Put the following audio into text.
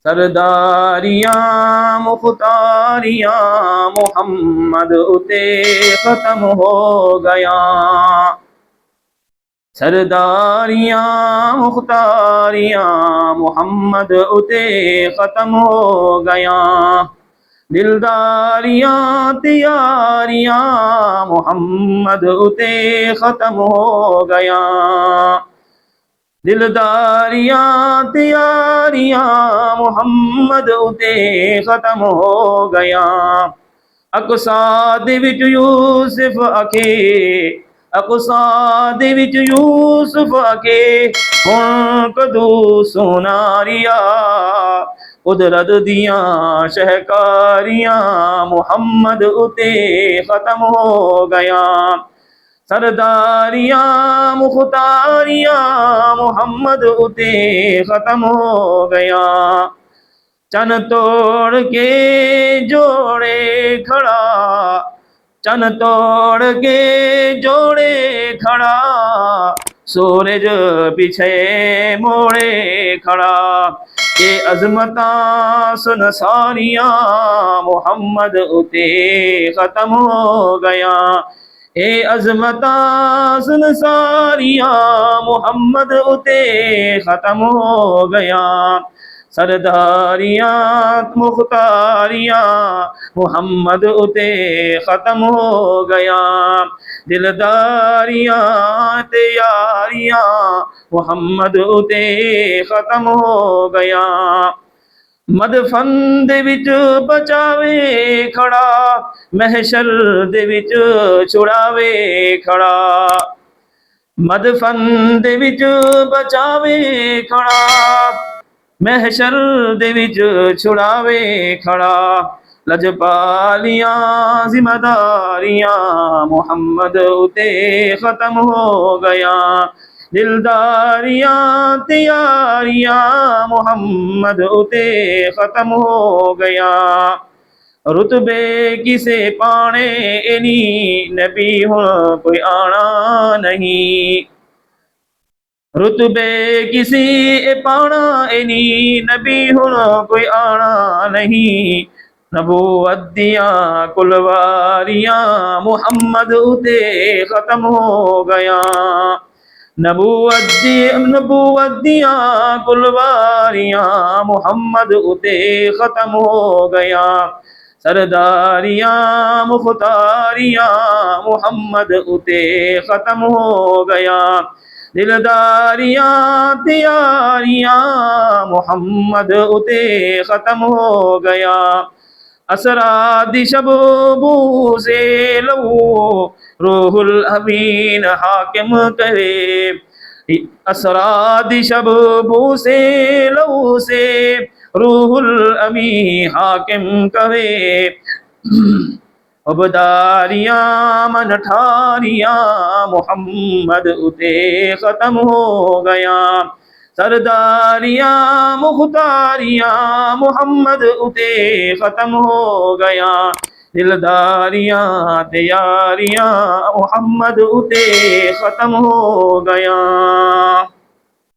सरदारियाँ मुख्तारियाँ मोहम्मद उते ख़त्म हो गया। सरदारियाँ मुख्तारियाँ मोहम्मद उते ख़त्म हो गया। दिलदारियाँ तियारियाँ मोहम्मद उते ख़त्म हो गया। दिलदारियाँ तियारियाँ मोहम्मद उते ख़त्म हो गया। अक़सा दे विच यूसुफ अके, अक़सा दे विच यूसुफ अके, हुण कदू सोनारिया। कुदरत दियाँ शहकारियाँ मोहम्मद उते ख़त्म हो गया। सरदारियाँ मुख्तारियाँ मोहम्मद उते ख़त्म हो गया। चन तोड़ के जोड़े खड़ा, चन तोड़ के जोड़े खड़ा, सूरज पीछे मोड़े खड़ा। ये अज़मता सुन सारियाँ मोहम्मद उते ख़त्म हो गया। ए अज़मता सुन सारियाँ मोहम्मद उते ख़त्म हो गया। सरदारियाँ मुख्तारियाँ मोहम्मद उते ख़त्म हो गया। दिलदारियाँ तैयारियाँ मोहम्मद उते ख़त्म हो गया। मदफन दे विच बचावे खड़ा, महशर दे विच छुड़ावे खड़ा। मदफन दे विच बचावे खड़ा, महशर दे विच छुड़ावे खड़ा। लजपालियाँ जिम्मेदारियाँ मोहम्मद उते ख़त्म हो गया। दिलदारियाँ तियारियाँ मोहम्मद उते ख़त्म हो गया। रुतबे किसे पाने इनी नबी हुण कोई आना नहीं। रुतबे किसी पाना इनी नबी हुण कोई आना नहीं। नबूवत दियाँ कुलवारियाँ मोहम्मद उते ख़त्म हो गया। नबूवत दियाँ कुलवारियाँ मोहम्मद उते ख़त्म हो गया। सरदारियाँ मुख्तारियाँ मोहम्मद उते ख़त्म हो गया। दिलदारियाँ तियारियाँ मोहम्मद उते ख़त्म हो गया। असरा दिशब बू से लहू रूहुल अमीन हाकिम करे। असरा दिशब बू से लहू से रूहुल अमीन हाकिम करे। अबदारियाँ मन ठारियाँ मोहम्मद उते ख़त्म हो गया। सरदारियाँ मुख्तारियाँ मोहम्मद उते ख़त्म हो गया। दिलदारियाँ तैयारियाँ मोहम्मद उते ख़त्म हो गया।